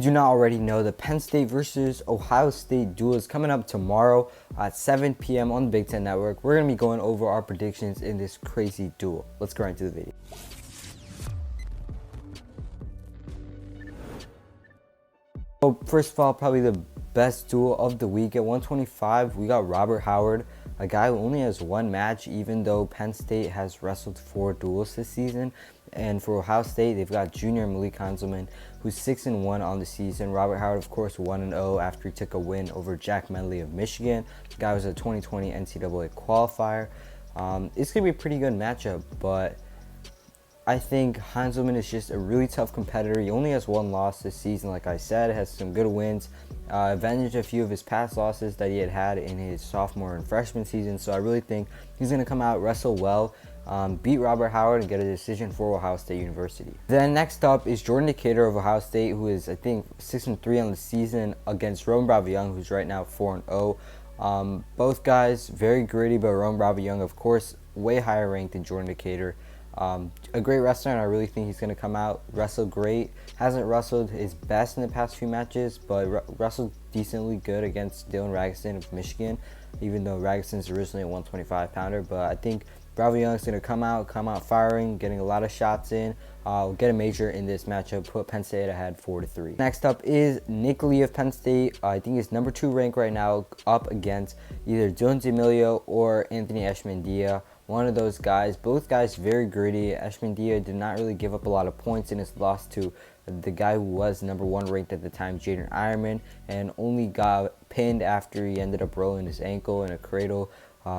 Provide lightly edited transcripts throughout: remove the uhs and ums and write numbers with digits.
If you do not already know, the Penn State versus Ohio State duel is coming up tomorrow at 7 p.m. on the Big Ten Network. We're going to be going over our predictions in this crazy duel. Let's go right into the video. So first of all, probably the best duel of the week at 125, we got Robert Howard, a guy who only has one match, even though Penn State has wrestled 4 duels this season. And for Ohio State, they've got junior Malianzelman, who's 6-1 on the season. Robert Howard, of course, 1-0 after he took a win over Jack Medley of Michigan. The guy was a 2020 NCAA qualifier. It's going to be a pretty good matchup, but I think Heinzelman is just a really tough competitor. He only has 1 loss this season, like I said, has some good wins. Avenged a few of his past losses that he had in his sophomore and freshman season. So I really think he's going to come out, wrestle well, beat Robert Howard, and get a decision for Ohio State University. Then next up is Jordan Decatur of Ohio State, who is, I think, 6-3 on the season against Romero Young, who's right now 4-0. Both guys very gritty, but Romero Young, of course, way higher ranked than Jordan Decatur. A great wrestler, and I really think he's going to come out, wrestle great. Hasn't wrestled his best in the past few matches, but wrestled decently good against Dylan Ragusin of Michigan, even though Ragusin's originally a 125-pounder. But I think Bravo Young's going to come out firing, getting a lot of shots in, get a major in this matchup, put Penn State ahead 4-3. Next up is Nickole of Penn State. I think he's number 2 ranked right now, up against either Emilio or Anthony Eshmandia. One of those guys. Both guys very gritty. Eshmandia did not really give up a lot of points in his loss to the guy who was number 1 ranked at the time, Jaden Ironman, and only got pinned after he ended up rolling his ankle in a cradle.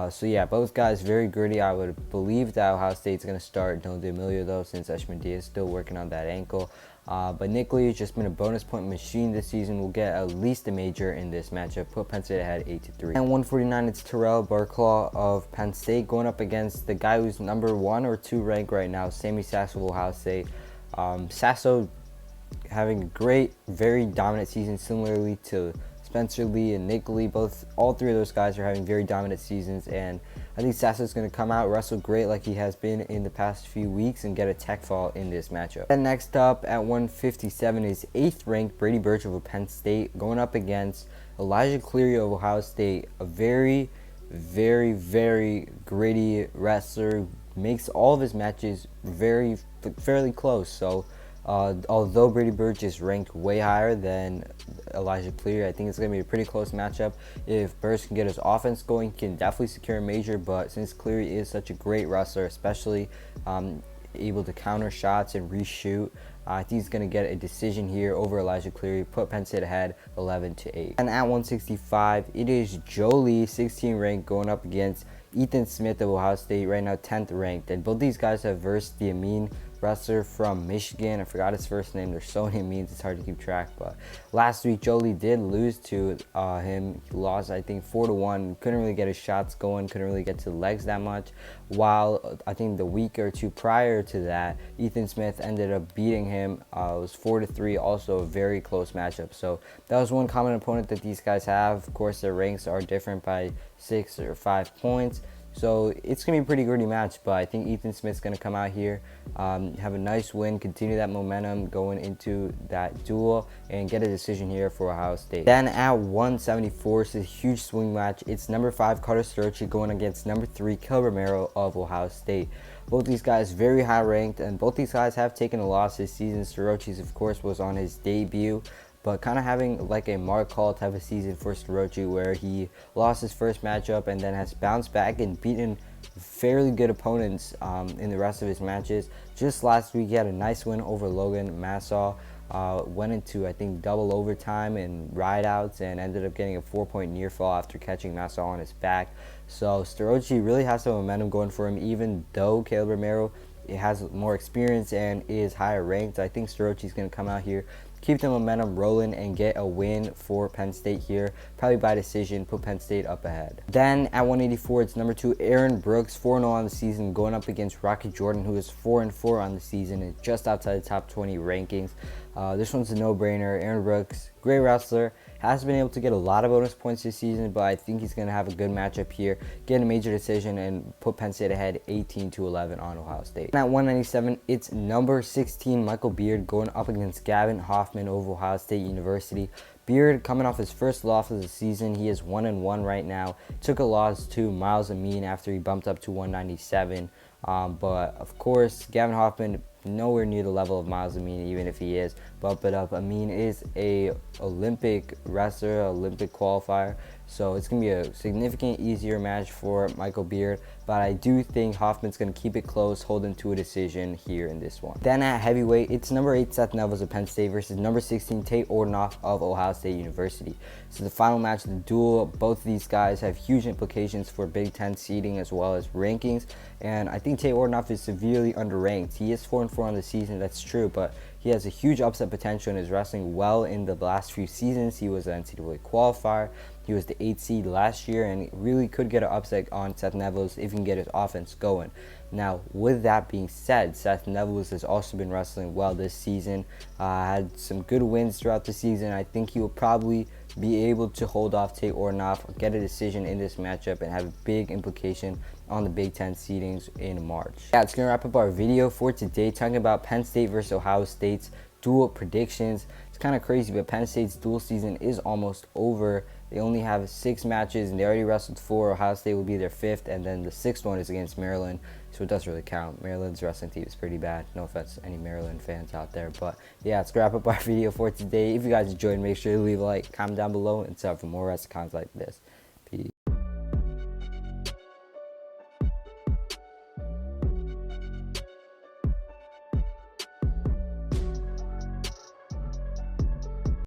So yeah, both guys very gritty. I would believe that Ohio State's going to start Dylan Emilio though, since Eshmandia is still working on that ankle. But Nickole has just been a bonus point machine this season. Will get at least a major in this matchup. Put Penn State ahead 8-3. And 149, it's Terrell Barklaw of Penn State going up against the guy who's number 1 or 2 ranked right now, Sasso of Ohio State. Sasso having a great, very dominant season, similarly to Spencer Lee and Nickole. All 3 of those guys are having very dominant seasons, and I think Sasso's going to come out, wrestle great like he has been in the past few weeks, and get a tech fall in this matchup. And next up at 157 is 8th ranked Brady Birch of Penn State going up against Elijah Cleary of Ohio State, a very, very, very gritty wrestler. Makes all of his matches fairly close. So although Brady Birch is ranked way higher than Elijah Cleary, I think it's going to be a pretty close matchup. If Birch can get his offense going, he can definitely secure a major, but since Cleary is such a great wrestler, especially able to counter shots and reshoot, I think he's going to get a decision here over Elijah Cleary, put Penn State ahead 11-8. And at 165, it is Jolie, 16 ranked, going up against Ethan Smith of Ohio State, right now 10th ranked. And both these guys have versed the Amin wrestler from Michigan. I forgot his first name. There's so many means, it's hard to keep track. But last week, Jolie did lose to him. He lost, I think, 4-1. Couldn't really get his shots going. Couldn't really get to the legs that much. While I think the week or 2 prior to that, Ethan Smith ended up beating him. It was 4-3. Also a very close matchup. So that was one common opponent that these guys have. Of course, their ranks are different by 6 or 5 points. So it's going to be a pretty gritty match, but I think Ethan Smith's going to come out here, have a nice win, continue that momentum going into that duel, and get a decision here for Ohio State. Then at 174, it's a huge swing match. It's number 5 Carter Serrato going against number 3 Romero of Ohio State. Both these guys very high ranked, and both these guys have taken a loss this season. Serrato, of course, was on his debut, but kind of having like a Mark Hall type of season for Serrato, where he lost his first matchup and then has bounced back and beaten fairly good opponents in the rest of his matches. Just last week, he had a nice win over Logan Massaw. Went into, I think, double overtime and rideouts, and ended up getting a 4-point near fall after catching Massaw on his back. So Serrato really has some momentum going for him, even though Romero has more experience and is higher ranked. I think Serrato's going to come out here, keep the momentum rolling, and get a win for Penn State here, probably by decision, put Penn State up ahead. Then at 184, it's number 2 Aaron Brooks, 4-0 on the season, going up against Rocky Jordan, who is 4-4 on the season and just outside the top 20 rankings. This one's a no-brainer. Aaron Brooks, great wrestler, hasn't been able to get a lot of bonus points this season, but I think he's going to have a good matchup here, get a major decision, and put Penn State ahead 18-11 on Ohio State. And at 197, it's number 16, Michael Beard, going up against Gavin Hoffman of Ohio State University. Beard coming off his first loss of the season. He is 1-1 right now. Took a loss to Malianzelman after he bumped up to 197. But of course, Gavin Hoffman nowhere near the level of Malianzelman, even if he is. Bump it up. Amin is a Olympic wrestler, Olympic qualifier, so it's going to be a significant easier match for Michael Beard, but I do think Hoffman's going to keep it close, holding to a decision here in this one. Then at heavyweight, it's number 8 Seth Nevilles of Penn State versus number 16 Tate Odenov of Ohio State University. So the final match of the duel, both of these guys have huge implications for Big Ten seeding as well as rankings, and I think Tate Odenov is severely underranked. He is 4-4 on the season, that's true, but he has a huge upset potential and is wrestling well in the last few seasons. He was an NCAA qualifier. He was the 8th seed last year and really could get an upset on Seth Nevilles if he can get his offense going. Now, with that being said, Seth Nevilles has also been wrestling well this season. Had some good wins throughout the season. I think he will probably be able to hold off Tate Odenov, get a decision in this matchup, and have a big implication on the Big Ten seedings in March. Yeah, it's going to wrap up our video for today, talking about Penn State versus Ohio State's dual predictions. It's kind of crazy, but Penn State's dual season is almost over. They only have 6 matches, and they already wrestled 4. Ohio State will be their 5th, and then the 6th one is against Maryland, so it doesn't really count. Maryland's wrestling team is pretty bad. No offense to any Maryland fans out there, but yeah, let's wrap up our video for today. If you guys enjoyed, make sure to leave a like, comment down below, and sub for more wrestling content like this.